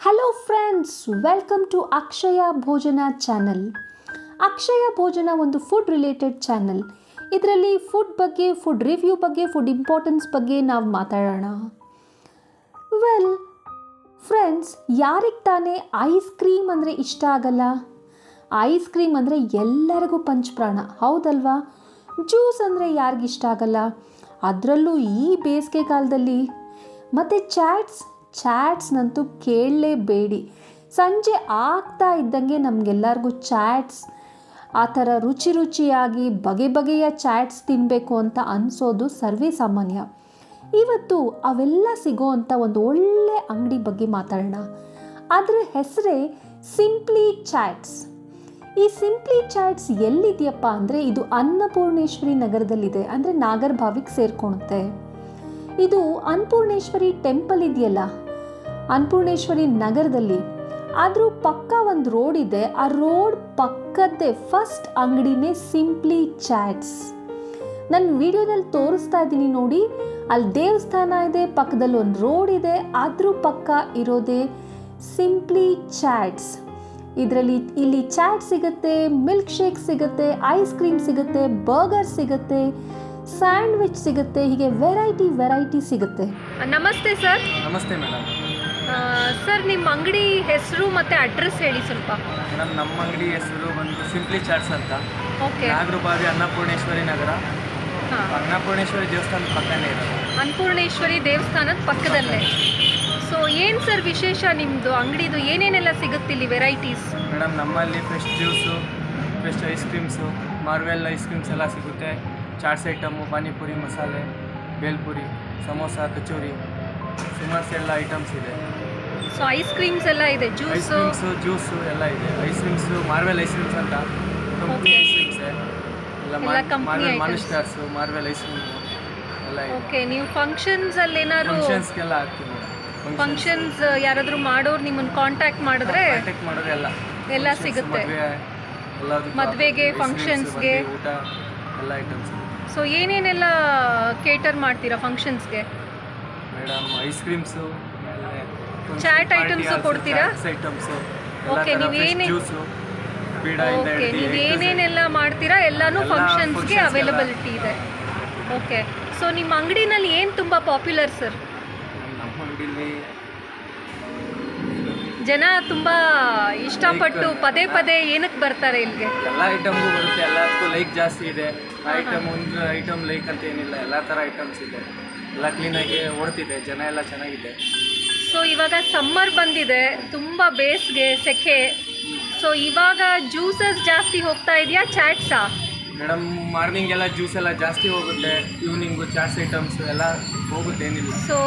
Hello friends, welcome to ಅಕ್ಷಯ ಭೋಜನ channel. ಅಕ್ಷಯ ಭೋಜನ ಒಂದು ಫುಡ್ ರಿಲೇಟೆಡ್ ಚಾನಲ್. ಇದರಲ್ಲಿ ಫುಡ್ ಬಗ್ಗೆ, ಫುಡ್ ರಿವ್ಯೂ ಬಗ್ಗೆ, ಫುಡ್ ಇಂಪಾರ್ಟೆನ್ಸ್ ಬಗ್ಗೆ ನಾವು ಮಾತಾಡೋಣ. ವೆಲ್ ಫ್ರೆಂಡ್ಸ್, ಯಾರಿಗೆ ತಾನೇ ಐಸ್ ಕ್ರೀಮ್ ಅಂದರೆ ಇಷ್ಟ ಆಗಲ್ಲ? ಐಸ್ ಕ್ರೀಮ್ ಅಂದರೆ ಎಲ್ಲರಿಗೂ ಪಂಚಪ್ರಾಣ, ಹೌದಲ್ವಾ? ಜ್ಯೂಸ್ ಅಂದರೆ ಯಾರಿಗಿಷ್ಟ ಆಗಲ್ಲ? ಅದರಲ್ಲೂ ಈ ಬೇಸಿಗೆ ಕಾಲದಲ್ಲಿ. ಮತ್ತು ಚಾಟ್ಸ್ನಂತೂ ಕೇಳಲೇಬೇಡಿ. ಸಂಜೆ ಆಗ್ತಾ ಇದ್ದಂಗೆ ನಮಗೆಲ್ಲರಿಗೂ ಚಾಟ್ಸ್, ಆ ಥರ ರುಚಿಯಾಗಿ ಬಗೆಯ ಚಾಟ್ಸ್ ತಿನ್ನಬೇಕು ಅಂತ ಅನಿಸೋದು ಸರ್ವೇ ಸಾಮಾನ್ಯ. ಇವತ್ತು ಅವೆಲ್ಲ ಸಿಗೋ ಅಂಥ ಒಂದು ಒಳ್ಳೆ ಅಂಗಡಿ ಬಗ್ಗೆ ಮಾತಾಡೋಣ. ಅದರ ಹೆಸರೇ ಸಿಂಪ್ಲಿ ಚಾಟ್ಸ್. ಈ ಸಿಂಪ್ಲಿ ಚಾಟ್ಸ್ ಎಲ್ಲಿದೆಯಪ್ಪ ಅಂದರೆ ಇದು ಅನ್ನಪೂರ್ಣೇಶ್ವರಿ ನಗರದಲ್ಲಿದೆ, ಅಂದರೆ ನಾಗರಭಾವಿಗೆ ಸೇರ್ಕೊಳುತ್ತೆ. ಇದು ಅನ್ನಪೂರ್ಣೇಶ್ವರಿ ಟೆಂಪಲ್ ಇದೆಯಲ್ಲ, ಅನ್ನಪೂರ್ಣೇಶ್ವರಿ ನಗರದಲ್ಲಿ, ಆದರೂ ಪಕ್ಕ ಒಂದು ರೋಡ್ ಇದೆ. ಆ ರೋಡ್ ಪಕ್ಕದ್ದೇ ಫಸ್ಟ್ ಅಂಗಡಿನೇ ಸಿಂಪ್ಲಿ ಚಾಟ್ಸ್. ನನ್ನ ವಿಡಿಯೋದಲ್ಲಿ ತೋರಿಸ್ತಾ ಇದ್ದೀನಿ ನೋಡಿ, ಅಲ್ಲಿ ದೇವಸ್ಥಾನ ಇದೆ, ಪಕ್ಕದಲ್ಲಿ ಒಂದು ರೋಡ್ ಇದೆ, ಅದ್ರ ಪಕ್ಕ ಇರೋದೇ ಸಿಂಪ್ಲಿ ಚಾಟ್ಸ್. ಇಲ್ಲಿ ಚಾಟ್ ಸಿಗುತ್ತೆ, ಮಿಲ್ಕ್ ಶೇಕ್ ಸಿಗುತ್ತೆ, ಐಸ್ ಕ್ರೀಮ್ ಸಿಗುತ್ತೆ, ಬರ್ಗರ್ ಸಿಗುತ್ತೆ, ಸ್ಯಾಂಡ್ವಿಚ್ ಸಿಗುತ್ತೆ, ಹೀಗೆ ವೆರೈಟಿ ಸಿಗುತ್ತೆ. ನಮಸ್ತೆ ಸರ್. ನಮಸ್ತೆ ಮೇಡಮ್. ಸರ್, ನಿಮ್ಮ ಅಂಗಡಿ ಹೆಸರು ಮತ್ತು ಅಡ್ರೆಸ್ ಹೇಳಿ ಸ್ವಲ್ಪ. ಮೇಡಮ್, ನಮ್ಮ ಅಂಗಡಿ ಹೆಸರು ಬಂದು ಸಿಂಪ್ಲಿ ಚಾಟ್ಸ್ ಅಂತ. ಓಕೆ. ನಾಗರಭಾವಿ ಅನ್ನಪೂರ್ಣೇಶ್ವರಿ ನಗರ. ಅನ್ನಪೂರ್ಣೇಶ್ವರಿ ದೇವಸ್ಥಾನದ ಪಕ್ಕನೇ ಇರೋದು. ಅನ್ನಪೂರ್ಣೇಶ್ವರಿ ದೇವಸ್ಥಾನದ ಪಕ್ಕದಲ್ಲೇ. ಸೊ ಏನು ಸರ್ ವಿಶೇಷ ನಿಮ್ಮದು ಅಂಗಡಿದು? ಏನೇನೆಲ್ಲ ಸಿಗುತ್ತೆ ಇಲ್ಲಿ ವೆರೈಟೀಸ್? ಮೇಡಮ್, ನಮ್ಮಲ್ಲಿ fresh juice, fresh ice creams, Marvel ice creams ಎಲ್ಲ ಸಿಗುತ್ತೆ. ಚಾಟ್ಸ್ ಐಟಮು, ಪಾನಿಪುರಿ, ಮಸಾಲೆ, ಬೇಲ್ಪುರಿ, ಸಮೋಸ, ಕಚೋರಿ, ಸುಮಾರು ಎಲ್ಲ ಐಟಮ್ಸ್ ಇದೆ. ಸೊ ಐಸ್ ಕ್ರೀಮ್ಸ್ ಎಲ್ಲ ಇದೆ, ಐಸ್ ಕ್ರೀಮ್ಸು, ಜ್ಯೂಸು ಎಲ್ಲ ಇದೆ. Ice creams Marvel ice creams ಅಂತ ಕಂಪ್ನಿ ಐಸ್ ಕ್ರೀಮ್ಸ್ ಎಲ್ಲ, ಮಾರ್ವೆಲ್ ಮಾನಿಸ್ಟಾರ್ಸು, ಮಾರ್ವೆಲ್ ಐಸ್ ಕ್ರೀಮ್ ಎಲ್ಲ ಇದೆ. ಓಕೆ. ನೀವು ಫಂಕ್ಷನ್ಸಲ್ಲಿ ಏನಾದ್ರು ಫಂಕ್ಷನ್ಸ್ಗೆಲ್ಲ ಹಾಕ್ತೀವಿ ಮೇಡಮ್. ಫಂಕ್ಷನ್ಸ್ ಯಾರಾದರೂ ಮಾಡೋರು ನಿಮ್ಮನ್ನು ಕಾಂಟ್ಯಾಕ್ಟ್ ಮಾಡಿದ್ರೆ ಎಲ್ಲ ಸಿಗುತ್ತೆ. ಮದುವೆಗೆ, ಫಂಕ್ಷನ್ಸ್ಗೆ, ಊಟ ಎಲ್ಲ ಐಟಮ್ಸ್. ಸೊ ಏನೇನೆಲ್ಲ ಕೇಟರ್ ಮಾಡ್ತೀರಾ ಫಂಕ್ಷನ್ಸ್ಗೆ? Madam, ice creams, chaat items ಕೊಡ್ತೀರಾ? Items, okay. ಜ್ಯೂಸು, ಬೀಡಾಯಿಂದ ಓಕೆ. ನೀವು ಏನೇನೆಲ್ಲ ಮಾಡ್ತೀರಾ ಎಲ್ಲನೂ ಫಂಕ್ಷನ್ಸ್ಗೆ ಅವೈಲಬಿಲಿಟಿ ಇದೆ. ಓಕೆ. ಸೊ ನಿಮ್ಮ ಅಂಗಡಿನಲ್ಲಿ ಏನು ತುಂಬ ಪಾಪ್ಯುಲರ್ ಸರ್? ನಮ್ಮ ಅಂಗಡಿಲಿ ಜನ ತುಂಬ ಇಷ್ಟಪಟ್ಟು ಪದೇ ಏನಕ್ಕೆ ಬರ್ತಾರೆ ಇಲ್ಲಿಗೆ? ಎಲ್ಲ ಐಟಮ್ಗೂ ಬರುತ್ತೆ, ಎಲ್ಲದಕ್ಕೂ ಲೈಕ್ ಜಾಸ್ತಿ ಇದೆ. ಒಂದು ಐಟಮ್ ಲೈಕ್ ಅಂತ ಏನಿಲ್ಲ, ಎಲ್ಲ ಥರ ಐಟಮ್ಸ್ ಇದೆ. ಎಲ್ಲ ಕ್ಲೀನಾಗಿ ಓಡ್ತಿದೆ, ಜನ ಎಲ್ಲ ಚೆನ್ನಾಗಿದೆ. ಸೊ ಇವಾಗ ಸಮ್ಮರ್ ಬಂದಿದೆ, ತುಂಬ ಬೇಸಿಗೆ, ಸೆಕೆ. ಸೊ ಇವಾಗ ಜ್ಯೂಸಸ್ ಜಾಸ್ತಿ ಹೋಗ್ತಾ ಇದೆಯಾ, ಚಾಟ್ಸಾ? ಮೇಡಮ್, ಮಾರ್ನಿಂಗ್ ಎಲ್ಲ ಜ್ಯೂಸ್ ಎಲ್ಲ ಜಾಸ್ತಿ ಹೋಗುತ್ತೆ, ಈವ್ನಿಂಗು ಚಾಟ್ಸ್ ಐಟಮ್ಸ್ ಎಲ್ಲ ಹೋಗುತ್ತೆ, ಏನಿಲ್ಲ. ಸೊ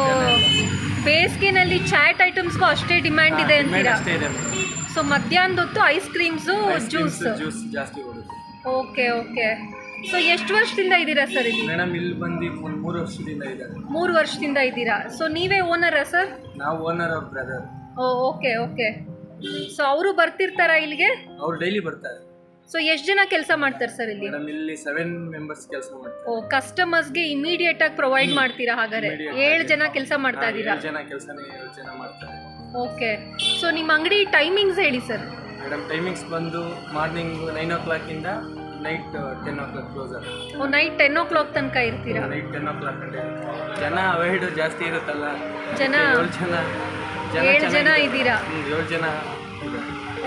ಬೇಸಿಗೆನಲ್ಲಿ ಚಾಟ್ ಐಟಮ್ಸ್ಗೂ ಅಷ್ಟೇ ಡಿಮ್ಯಾಂಡ್ ಇದೆ ಅಂತೀರಾ? ಅಷ್ಟೇ ಇದೆ ಮೇಡಮ್. ಸೊ ಮಧ್ಯಾಹ್ನದ ಹೊತ್ತು ಐಸ್ ಕ್ರೀಮ್ಸು, ಜ್ಯೂಸ್ ಜಾಸ್ತಿ ಹೋಗುತ್ತೆ. ಓಕೆ. ಸೊ ಎಷ್ಟು ವರ್ಷದಿಂದ ಇದ್ದೀರಾ ಸರ್ ಇಲ್ಲಿ? ಮೇಡಮ್, ಇಲ್ಲಿ ಬಂದು ಒಂದು 3 ವರ್ಷದಿಂದ ಇದ್ದಾರೆ. 3 ವರ್ಷದಿಂದ ಇದ್ದೀರಾ. ಸೊ ನೀವೇ ಓನರಾ ಸರ್? ನಾವು ಓನರ್, ಅವ್ರ ಬ್ರದರ್. ಓಕೆ. ಸೊ ಅವರು ಬರ್ತಿರ್ತಾರಾ ಇಲ್ಲಿಗೆ? ಅವ್ರು ಡೈಲಿ ಬರ್ತಾರೆ. ಸೊ ಎಷ್ಟು ಜನ ಕೆಲಸ ಮಾಡ್ತಾರೆ ಸರ್ ಇಲ್ಲಿ? ಮೇಡಮ್, ಇಲ್ಲಿ 7 ಮೆಂಬರ್ಸ್ ಕೆಲಸ ಮಾಡ್ತಾರೆ. ಕಸ್ಟಮರ್ಸ್ಗೆ ಇಮಿಡಿಯೇಟ್ ಆಗಿ ಪ್ರೊವೈಡ್ ಮಾಡ್ತೀರಾ? ಹಾಗಾದ್ರೆ 7 ಜನ ಕೆಲಸ ಮಾಡ್ತಾ ಇದ್ದೀರಾ? 7 ಜನ ಮಾಡ್ತಾರೆ. ಓಕೆ. ಸೊ ನಿಮ್ಮ ಅಂಗಡಿ ಟೈಮಿಂಗ್ಸ್ ಹೇಳಿ ಸರ್. ಮೇಡಮ್, ಟೈಮಿಂಗ್ಸ್ ಬಂದು ಮಾರ್ನಿಂಗ್ 9 o'clock ಇಂದ ನೈಟ್ 10 o'clock ಕ್ಲೋಸ್ ಆಗುತ್ತೆ. ನೈಟ್ 10 o'clock ತನಕ ಇರ್ತೀರಾ? ನೈಟ್ 10 o'clock ಗಂಟೆ. ಜನ ಅವಾಯ್ಡ್ ಜಾಸ್ತಿ ಇರುತ್ತಲ್ಲ, ಜನ 7 ಜನ ಇದ್ದೀರಾ? 7 ಜನ.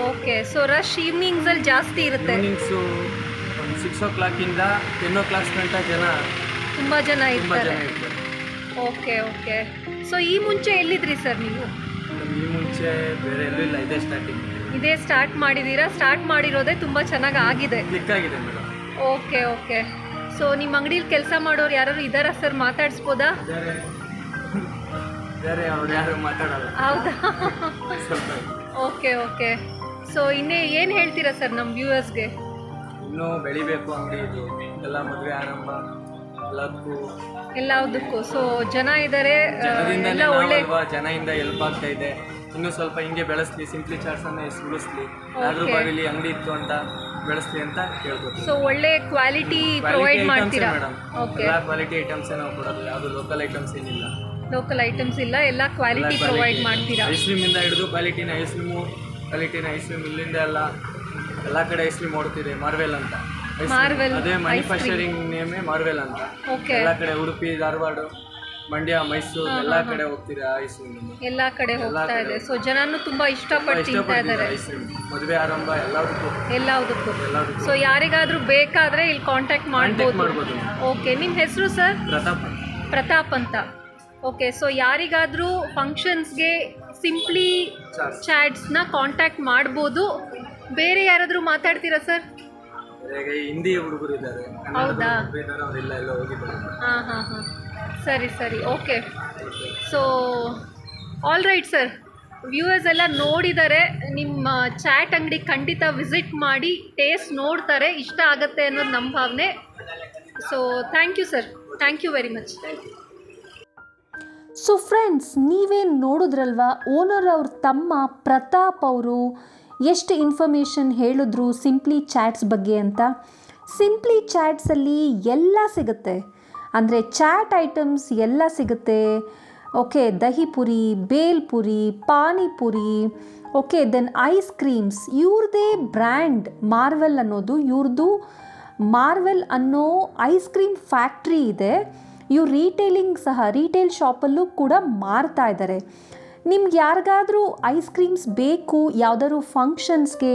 ಓಕೆ. ಸೊ ರಶ್ ಈವ್ನಿಂಗ್ಸಲ್ಲಿ ಜಾಸ್ತಿ ಇರುತ್ತೆ? ಈವ್ನಿಂಗ್ಸು 6 o'clock ಇಂದ 10 o'clock ಗಂಟ ತುಂಬ ಜನ ಇರ್ತಾರೆ. ಓಕೆ. ಸೊ ಈ ಮುಂಚೆ ಎಲ್ಲಿದ್ರಿ ಸರ್ ನೀವು? ಈ ಮುಂಚೆ ಬೇರೆ ಎಲ್ಲೂ ಇಲ್ಲ, ಇದೇ ಸ್ಟಾರ್ಟ್ ಮಾಡಿದ್ದೀರಾ? ಸ್ಟಾರ್ಟ್ ಮಾಡಿರೋದೇ ತುಂಬ ಚೆನ್ನಾಗಿ ಆಗಿದೆ, ಕ್ಲಿಕ್ಕಾಗಿದೆ ಮೇಡಮ್. ಓಕೆ. ಸೊ ನಿಮ್ಮ ಅಂಗಡಿಲಿ ಕೆಲಸ ಮಾಡೋರು ಯಾರು ಇದ್ದಾರಾ ಸರ್? ಮಾತಾಡಿಸ್ಬೋದಾ? ಬೇರೆ ಅವ್ರು ಯಾರು ಮಾತಾಡಲ್ಲ. ಹೌದಾ? ಓಕೆ. ಸೊ ಏನು ಹೇಳ್ತೀರಾ ಸರ್ ನಮ್ಮ ವ್ಯೂವರ್ಸ್ಗೆ? ಇನ್ನೂ ಬೆಳಿಬೇಕು ಅಂಗಡಿ, ಇದು ಎಲ್ಲ ಮದುವೆ ಆರಂಭ ಎಲ್ಲದಕ್ಕೂ. ಸೊ ಜನ ಇದ್ದಾರೆ, ಜನದಿಂದ ಹೆಲ್ಪ್ ಆಗ್ತಾ ಇದೆ. ಇನ್ನೂ ಸ್ವಲ್ಪ ಹಿಂಗೆ ಬೆಳೆಸ್ಲಿ, ಸಿಂಪ್ಲಿ ಚಾಟ್ಸ್ ಅನ್ನ ಉಳಿಸ್ಲಿ, ನಾಗರಭಾವಿಲಿ ಅಂಗಡಿ ಇತ್ತು ಅಂತ ಬೆಳೆಸ್ಲಿ ಅಂತ ಹೇಳ್ಬೋದು. ಸೊ ಒಳ್ಳೆ ಕ್ವಾಲಿಟಿ ಪ್ರೊವೈಡ್ ಮಾಡ್ತೀರಾ? ಮೇಡಮ್, ಎಲ್ಲ ಕ್ವಾಲಿಟಿ ಐಟಮ್ಸ್ ನಾವು ಕೊಡೋದು, ಯಾವುದು ಲೋಕಲ್ ಐಟಮ್ಸ್ ಏನಿಲ್ಲ. ಲೋಕಲ್ ಐಟಮ್ಸ್ ಇಲ್ಲ, ಎಲ್ಲ ಕ್ವಾಲಿಟಿ ಪ್ರೊವೈಡ್ ಮಾಡ್ತೀರಾ? ಐಸ್ ಕ್ರೀಮಿಂದ ಹಿಡಿದು ಕ್ವಾಲಿಟಿನ ಐಸ್ ಕ್ರೀಮ್ ಇಲ್ಲಿಂದ ಎಲ್ಲ ಕಡೆ ಐಸ್ ಕ್ರೀಮ್ ಓಡ್ತಿದೆ. ಮಾರ್ವೆಲ್ ಅಂತ ಮಾರ್ವೆಲ್ ಅದೇ ಮ್ಯಾನುಫ್ಯಾಕ್ಚರಿಂಗ್ ನೇಮೇ ಮಾರ್ವೆಲ್ ಅಂತ. ಓಕೆ. ಎಲ್ಲ ಕಡೆ ಉಡುಪಿ, ಧಾರವಾಡ, ಮಂಡ್ಯ, ಮೈಸೂರು ಎಲ್ಲ ಕಡೆ ಹೋಗ್ತಿದೆ ಐಸ್ ಕ್ರೀಮ್. ಎಲ್ಲ ಕಡೆ ಹೋಗ್ತಾ ಇದೆ. ಸೊ ಜನನು ತುಂಬಾ ಇಷ್ಟಪಟ್ಟು ತಿಂತಾ ಇದ್ದಾರೆ ಐಸ್ ಕ್ರೀಮ್. ಮದುವೆ ಆರಂಭ ಎಲ್ಲದಕ್ಕೂ. ಸೊ ಯಾರಿಗಾದ್ರೂ ಬೇಕಾದ್ರೆ ಇಲ್ಲಿ ಕಾಂಟ್ಯಾಕ್ಟ್ ಮಾಡ್ಬೋದು. ಓಕೆ, ನಿಮ್ಮ ಹೆಸರು ಸರ್? ಪ್ರತಾಪ್ ಅಂತ. ಓಕೆ, ಸೊ ಯಾರಿಗಾದ್ರೂ ಫಂಕ್ಷನ್ಸ್ಗೆ ಸಿಂಪ್ಲಿ ಚಾಟ್ಸ್ನ ಕಾಂಟ್ಯಾಕ್ಟ್ ಮಾಡ್ಬೋದು. ಬೇರೆ ಯಾರಾದರೂ ಮಾತಾಡ್ತೀರಾ ಸರ್? ಹಿಂದಿ ಹುಡುಗರು ಇದ್ದಾರೆ. ಹೌದಾ? ಹಾಂ, ಸರಿ, okay. So all right sir, viewers ಎಲ್ಲ ನೋಡಿದ್ದಾರೆ. ನಿಮ್ಮ ಚಾಟ್ ಅಂಗಡಿ ಖಂಡಿತ ವಿಸಿಟ್ ಮಾಡಿ ಟೇಸ್ಟ್ ನೋಡ್ತಾರೆ, ಇಷ್ಟ ಆಗುತ್ತೆ ಅನ್ನೋದು ನಮ್ಮ ಭಾವನೆ. So thank you sir, thank you very much. So friends, ನೀವೇನು ನೋಡಿದ್ರಲ್ವಾ, ಓನರ್ ಅವ್ರ ತಮ್ಮ ಪ್ರತಾಪ್ ಅವರು ಎಷ್ಟು ಇನ್ಫಾರ್ಮೇಷನ್ ಹೇಳಿದ್ರು ಸಿಂಪ್ಲಿ ಚಾಟ್ಸ್ ಬಗ್ಗೆ ಅಂತ. ಸಿಂಪ್ಲಿ ಚಾಟ್ಸಲ್ಲಿ ಎಲ್ಲ ಸಿಗುತ್ತೆ, ಅಂದರೆ ಚಾಟ್ ಐಟಮ್ಸ್ ಎಲ್ಲ ಸಿಗುತ್ತೆ. Okay, dahipuri, bhelpuri, panipuri, okay, then ice creams. ಇವ್ರದ್ದೇ ಬ್ರ್ಯಾಂಡ್ ಮಾರ್ವೆಲ್ ಅನ್ನೋದು, ಇವ್ರದ್ದು ಮಾರ್ವೆಲ್ ಅನ್ನೋ ಐಸ್ ಕ್ರೀಮ್ ಫ್ಯಾಕ್ಟ್ರಿ ಇದೆ. ಇವ್ರು ರಿಟೇಲ್ ಶಾಪಲ್ಲೂ ಕೂಡ ಮಾರ್ತಾ ಇದ್ದಾರೆ. ನಿಮ್ಗೆ ಯಾರಿಗಾದರೂ ಐಸ್ ಕ್ರೀಮ್ಸ್ ಬೇಕು ಯಾವುದಾದ್ರು ಫಂಕ್ಷನ್ಸ್ಗೆ,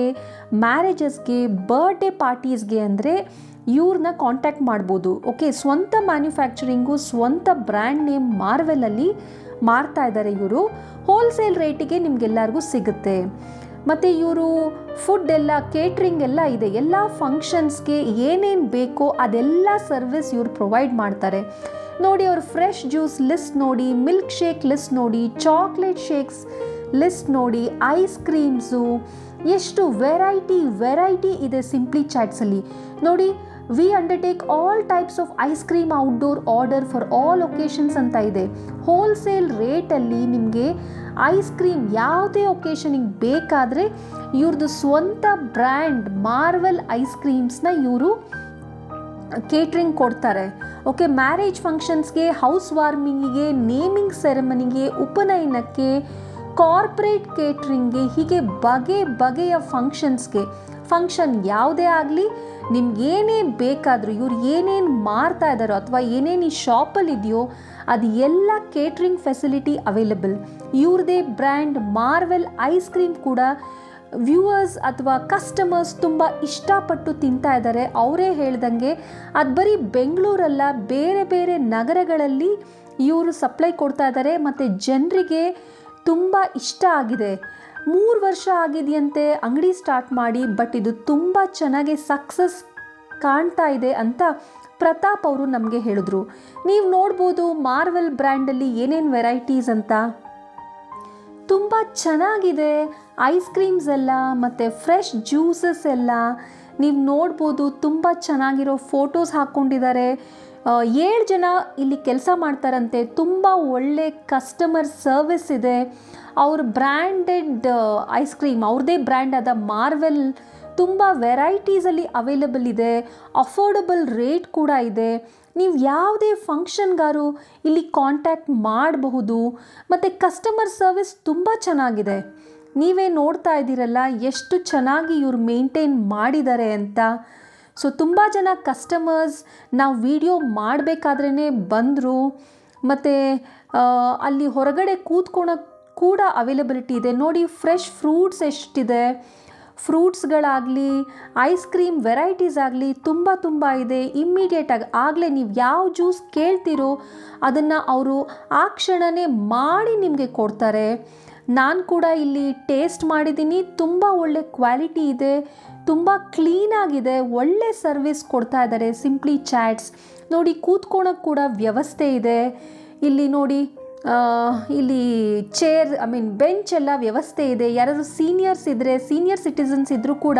ಮ್ಯಾರೇಜಸ್ಗೆ, ಬರ್ಡೇ ಪಾರ್ಟೀಸ್ಗೆ ಅಂದರೆ ಇವ್ರನ್ನ ಕಾಂಟ್ಯಾಕ್ಟ್ ಮಾಡ್ಬೋದು. ಓಕೆ, ಸ್ವಂತ ಮ್ಯಾನುಫ್ಯಾಕ್ಚರಿಂಗು, ಸ್ವಂತ ಬ್ರ್ಯಾಂಡ್ ನೇಮ್ ಮಾರ್ವೆಲಲ್ಲಿ ಮಾರ್ತಾ ಇದ್ದಾರೆ. ಇವರು ಹೋಲ್ಸೇಲ್ ರೇಟಿಗೆ ನಿಮಗೆಲ್ಲರಿಗೂ ಸಿಗುತ್ತೆ. ಮತ್ತು ಇವರು ಫುಡ್ ಎಲ್ಲ, ಕೇಟ್ರಿಂಗ್ ಎಲ್ಲ ಇದೆ. ಎಲ್ಲ ಫಂಕ್ಷನ್ಸ್ಗೆ ಏನೇನು ಬೇಕೋ ಅದೆಲ್ಲ ಸರ್ವಿಸ್ ಇವರು ಪ್ರೊವೈಡ್ ಮಾಡ್ತಾರೆ. ನೋಡಿ, ಅವ್ರ ಫ್ರೆಶ್ ಜ್ಯೂಸ್ ಲಿಸ್ಟ್ ನೋಡಿ, ಮಿಲ್ಕ್ ಶೇಕ್ ಲಿಸ್ಟ್ ನೋಡಿ, ಚಾಕ್ಲೇಟ್ ಶೇಕ್ಸ್ ಲಿಸ್ಟ್ ನೋಡಿ, ಐಸ್ ಕ್ರೀಮ್ಸು, ಎಷ್ಟು ವೆರೈಟಿ ಇದೆ ಸಿಂಪ್ಲಿ ಚಾಟ್ಸಲ್ಲಿ. ನೋಡಿ, we undertake all types of ice cream outdoor order for all occasions ಅಂತ ಇದೆ. ಹೋಲ್ಸೇಲ್ ರೇಟಲ್ಲಿ ನಿಮಗೆ ಐಸ್ ಕ್ರೀಮ್ ಯಾವುದೇ ಒಕೇಶನಿಗೆ ಬೇಕಾದರೆ ಇವ್ರದ್ದು ಸ್ವಂತ ಬ್ರ್ಯಾಂಡ್ ಮಾರ್ವೆಲ್ ಐಸ್ ಕ್ರೀಮ್ಸ್ನ ಇವರು ಕೇಟ್ರಿಂಗ್ ಕೊಡ್ತಾರೆ. ಓಕೆ, ಮ್ಯಾರೇಜ್ ಫಂಕ್ಷನ್ಸ್ಗೆ, ಹೌಸ್ ವಾರ್ಮಿಂಗಿಗೆ, ನೇಮಿಂಗ್ ಸೆರೆಮನಿಗೆ, ಉಪನಯನಕ್ಕೆ, ಕಾರ್ಪೊರೇಟ್ ಕೇಟ್ರಿಂಗ್ಗೆ, ಹೀಗೆ ಬಗೆಯ ಫಂಕ್ಷನ್ ಯಾವುದೇ ಆಗಲಿ ನಿಮ್ಗೇನೇ ಬೇಕಾದರೂ, ಇವ್ರು ಏನೇನು ಮಾರ್ತಾ ಇದ್ದಾರೋ ಅಥವಾ ಏನೇನು ಈ ಶಾಪಲ್ಲಿ ಇದೆಯೋ ಅದು ಎಲ್ಲ ಕೇಟ್ರಿಂಗ್ ಫೆಸಿಲಿಟಿ ಅವೈಲಬಲ್. ಇವ್ರದೇ ಬ್ರ್ಯಾಂಡ್ ಮಾರ್ವೆಲ್ ಐಸ್ ಕ್ರೀಮ್ ಕೂಡ ವ್ಯೂವರ್ಸ್ ಅಥವಾ ಕಸ್ಟಮರ್ಸ್ ತುಂಬ ಇಷ್ಟಪಟ್ಟು ತಿಂತಾ ಇದ್ದಾರೆ. ಅವರೇ ಹೇಳ್ದಂಗೆ ಅದು ಬರೀ ಬೆಂಗಳೂರಲ್ಲ, ಬೇರೆ ನಗರಗಳಲ್ಲಿ ಇವರು ಸಪ್ಲೈ ಕೊಡ್ತಾ ಇದ್ದಾರೆ. ಮತ್ತು ಜನರಿಗೆ ತುಂಬ ಇಷ್ಟ ಆಗಿದೆ. 3 ವರ್ಷ ಆಗಿದೆಯಂತೆ ಅಂಗಡಿ ಸ್ಟಾರ್ಟ್ ಮಾಡಿ, ಬಟ್ ಇದು ತುಂಬ ಚೆನ್ನಾಗಿ ಸಕ್ಸಸ್ ಕಾಣ್ತಾ ಇದೆ ಅಂತ ಪ್ರತಾಪ್ ಅವರು ನಮಗೆ ಹೇಳಿದ್ರು. ನೀವು ನೋಡ್ಬೋದು ಮಾರ್ವೆಲ್ ಬ್ರ್ಯಾಂಡಲ್ಲಿ ಏನೇನು ವೆರೈಟೀಸ್ ಅಂತ. ತುಂಬ ಚೆನ್ನಾಗಿದೆ ಐಸ್ ಕ್ರೀಮ್ಸ್ ಎಲ್ಲ ಮತ್ತು ಫ್ರೆಶ್ ಜ್ಯೂಸಸ್ ಎಲ್ಲ ನೀವು ನೋಡ್ಬೋದು. ತುಂಬ ಚೆನ್ನಾಗಿರೋ ಫೋಟೋಸ್ ಹಾಕ್ಕೊಂಡಿದ್ದಾರೆ. 7 ಜನ ಇಲ್ಲಿ ಕೆಲಸ ಮಾಡ್ತಾರಂತೆ. ತುಂಬ ಒಳ್ಳೆ ಕಸ್ಟಮರ್ ಸರ್ವಿಸ್ ಇದೆ. ಅವ್ರ ಬ್ರ್ಯಾಂಡೆಡ್ ಐಸ್ ಕ್ರೀಮ್, ಅವ್ರದ್ದೇ ಬ್ರ್ಯಾಂಡ್ ಆದ ಮಾರ್ವೆಲ್ ತುಂಬ ವೆರೈಟೀಸಲ್ಲಿ ಅವೈಲಬಲ್ ಇದೆ. ಅಫೋರ್ಡಬಲ್ ರೇಟ್ ಕೂಡ ಇದೆ. ನೀವು ಯಾವುದೇ ಫಂಕ್ಷನ್ಗಾರು ಇಲ್ಲಿ ಕಾಂಟ್ಯಾಕ್ಟ್ ಮಾಡಬಹುದು. ಮತ್ತು ಕಸ್ಟಮರ್ ಸರ್ವಿಸ್ ತುಂಬ ಚೆನ್ನಾಗಿದೆ. ನೀವೇ ನೋಡ್ತಾ ಇದ್ದೀರಲ್ಲ ಎಷ್ಟು ಚೆನ್ನಾಗಿ ಇವ್ರು ಮೇಂಟೈನ್ ಮಾಡಿದ್ದಾರೆ ಅಂತ. ಸೊ ತುಂಬ ಜನ ಕಸ್ಟಮರ್ಸ್ ನಾವು ವಿಡಿಯೋ ಮಾಡಬೇಕಾದ್ರೇ ಬಂದರು. ಮತ್ತು ಅಲ್ಲಿ ಹೊರಗಡೆ ಕೂತ್ಕೊಳ್ಳೋಕ್ಕೆ ಕೂಡ ಅವೈಲಬಿಲಿಟಿ ಇದೆ. ನೋಡಿ, ಫ್ರೆಶ್ ಫ್ರೂಟ್ಸ್ ಎಷ್ಟಿದೆ. ಫ್ರೂಟ್ಸ್ಗಳಾಗಲಿ, ಐಸ್ ಕ್ರೀಮ್ ವೆರೈಟೀಸ್ ಆಗಲಿ ತುಂಬ ಇದೆ. ಇಮ್ಮಿಡಿಯೇಟಾಗಿ ಆಗಲೇ ನೀವು ಯಾವ ಜ್ಯೂಸ್ ಕೇಳ್ತೀರೋ ಅದನ್ನು ಅವರು ಆ ಕ್ಷಣವೇ ಮಾಡಿ ನಿಮಗೆ ಕೊಡ್ತಾರೆ. ನಾನು ಕೂಡ ಇಲ್ಲಿ ಟೇಸ್ಟ್ ಮಾಡಿದ್ದೀನಿ. ತುಂಬ ಒಳ್ಳೆ ಕ್ವಾಲಿಟಿ ಇದೆ, ತುಂಬ ಕ್ಲೀನಾಗಿದೆ, ಒಳ್ಳೆ ಸರ್ವಿಸ್ ಕೊಡ್ತಾ ಇದ್ದಾರೆ ಸಿಂಪ್ಲಿ ಚಾಟ್ಸ್. ನೋಡಿ, ಕೂತ್ಕೊಳ್ಳೋಕ್ಕೆ ಕೂಡ ವ್ಯವಸ್ಥೆ ಇದೆ. ಇಲ್ಲಿ ನೋಡಿ, ಇಲ್ಲಿ ಚೇರ್ ಬೆಂಚ್ ಎಲ್ಲ ವ್ಯವಸ್ಥೆ ಇದೆ. ಯಾರಾದರೂ ಸೀನಿಯರ್ ಸಿಟಿಸನ್ಸ್ ಇದ್ದರೂ ಕೂಡ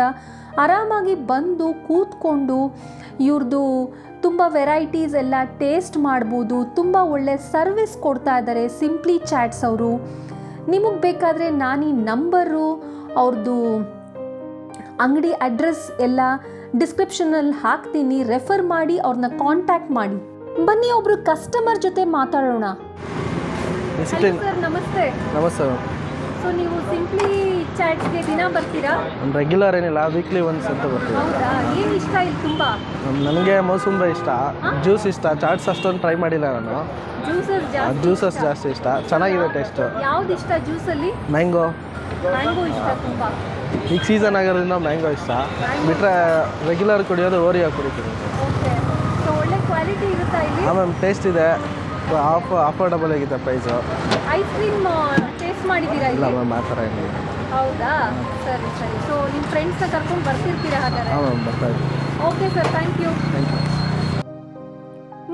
ಆರಾಮಾಗಿ ಬಂದು ಕೂತ್ಕೊಂಡು ಇವ್ರದ್ದು ತುಂಬ ವೆರೈಟೀಸ್ ಎಲ್ಲ ಟೇಸ್ಟ್ ಮಾಡ್ಬೋದು. ತುಂಬ ಒಳ್ಳೆ ಸರ್ವಿಸ್ ಕೊಡ್ತಾ ಇದ್ದಾರೆ ಸಿಂಪ್ಲಿ ಚಾಟ್ಸ್ ಅವರು. ನಿಮಗೆ ಬೇಕಾದರೆ ನಾನು ಈ ನಂಬರು, ಅವ್ರದ್ದು ಅಂಗಡಿ ಅಡ್ರೆಸ್ ಎಲ್ಲ ಡಿಸ್ಕ್ರಿಪ್ಷನಲ್ಲಿ ಹಾಕ್ತೀನಿ. ರೆಫರ್ ಮಾಡಿ ಅವ್ರನ್ನ ಕಾಂಟ್ಯಾಕ್ಟ್ ಮಾಡಿ. ಬನ್ನಿ ಒಬ್ಬರು ಕಸ್ಟಮರ್ ಜೊತೆ ಮಾತಾಡೋಣ. ಡಿಸಿಪ್ಲಿನ್. ಸರ್ ನಮಸ್ತೆ. ನಮಸ್ತೆ. ಸೊ ನೀವು ಸಿಂಪ್ಲಿ ಚಾಟ್ಸ್ಗೆ ದಿನ ಬರ್ತೀರಾ? ರೆಗ್ಯುಲರ್ ಏನಿಲ್ಲ, ವೀಕ್ಲಿ ಒನ್ಸ್ ಅಂತ ಬರ್ತೀವಿ. ಹೌದಾ? ಏನು ಇಷ್ಟ ಇಲ್ಲಿ ತುಂಬ? ನನಗೆ ಮೋಸಂಬಿ ಇಷ್ಟ, ಜ್ಯೂಸ್ ಇಷ್ಟ, ಚಾಟ್ಸ್ ಅಷ್ಟೊಂದು ಟ್ರೈ ಮಾಡಿಲ್ಲ ನಾನು. ಜ್ಯೂಸಸ್ ಜಾಸ್ತಿ ಇಷ್ಟ, ಚೆನ್ನಾಗಿದೆ ಟೇಸ್ಟು. ಯಾವ್ದು ಇಷ್ಟ ಜ್ಯೂಸಲ್ಲಿ? ಮ್ಯಾಂಗೋ ಇಷ್ಟ ತುಂಬ. ಈಗ ಸೀಸನ್ ಆಗಿರೋದ್ರಿಂದ ಮ್ಯಾಂಗೋ ಇಷ್ಟ. ಬಿಟ್ಟರೆ ರೆಗ್ಯುಲರ್ ಕುಡಿಯೋದು ಓರಿಯೋ ಕುಡಿತೀನಿ. ಓಕೆ. ಸೊ ಒಳ್ಳೆ ಕ್ವಾಲಿಟಿ ಇರುತ್ತಾ ಇಲ್ಲಿ? ಮ್ಯಾಮ್ ಟೇಸ್ಟ್ ಇದೆ, ಅಫೋರ್ಡಬಲ್ ಆಗಿದೆ ಪ್ರೈಸು. ಐಸ್ ಕ್ರೀಮ್ ಟೇಸ್ಟ್ ಮಾಡಿದ್ದೀರಾ ಇಲ್ಲ ಇಲ್ಲಿ? ಮ್ಯಾಮ್, ಆ ಥರ ಏನಿಲ್ಲ. ಹೌದಾ? ಸರಿ ಸರಿ. ಸೊ ನಿಮ್ಮ ಫ್ರೆಂಡ್ಸ್ನ ಕರ್ಕೊಂಡು ಬರ್ತಿರ್ತೀರಾ ಹಾಗಾದ್ರೆ? ಹಾಂ ಮ್ಯಾಮ್, ಬರ್ತಾ ಇದ್ದೀನಿ. Okay sir, thank you. Thank you.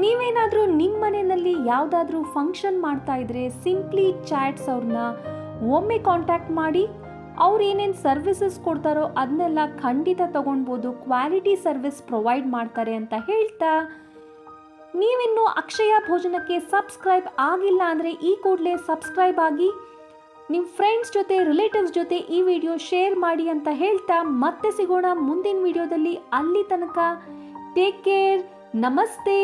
ನೀವೇನಾದರೂ ನಿಮ್ಮ ಮನೆಯಲ್ಲಿ ಯಾವುದಾದ್ರೂ ಫಂಕ್ಷನ್ ಮಾಡ್ತಾ ಇದ್ರೆ ಸಿಂಪ್ಲಿ ಚಾಟ್ಸ್ ಅವ್ರನ್ನ ಒಮ್ಮೆ ಕಾಂಟ್ಯಾಕ್ಟ್ ಮಾಡಿ. ಅವ್ರು ಏನೇನು ಸರ್ವಿಸಸ್ ಕೊಡ್ತಾರೋ ಅದನ್ನೆಲ್ಲ ಖಂಡಿತ ತೊಗೊಳ್ಬೋದು. ಕ್ವಾಲಿಟಿ ಸರ್ವಿಸ್ ಪ್ರೊವೈಡ್ ಮಾಡ್ತಾರೆ ಅಂತ ಹೇಳ್ತಾ, ನೀವಿನ್ನೂ ಅಕ್ಷಯ ಭೋಜನಕ್ಕೆ ಸಬ್ಸ್ಕ್ರೈಬ್ ಆಗಿಲ್ಲ ಅಂದರೆ ಈ ಕೂಡಲೇ ಸಬ್ಸ್ಕ್ರೈಬ್ ಆಗಿ ನಿಮ್ಮ ಫ್ರೆಂಡ್ಸ್ ಜೊತೆ, ರಿಲೇಟಿವ್ಸ್ ಜೊತೆ ಈ ವಿಡಿಯೋ ಶೇರ್ ಮಾಡಿ ಅಂತ ಹೇಳ್ತಾ ಮತ್ತೆ ಸಿಗೋಣ ಮುಂದಿನ ವಿಡಿಯೋದಲ್ಲಿ. ಅಲ್ಲಿ ತನಕ ಟೇಕ್ ಕೇರ್. ನಮಸ್ತೆ.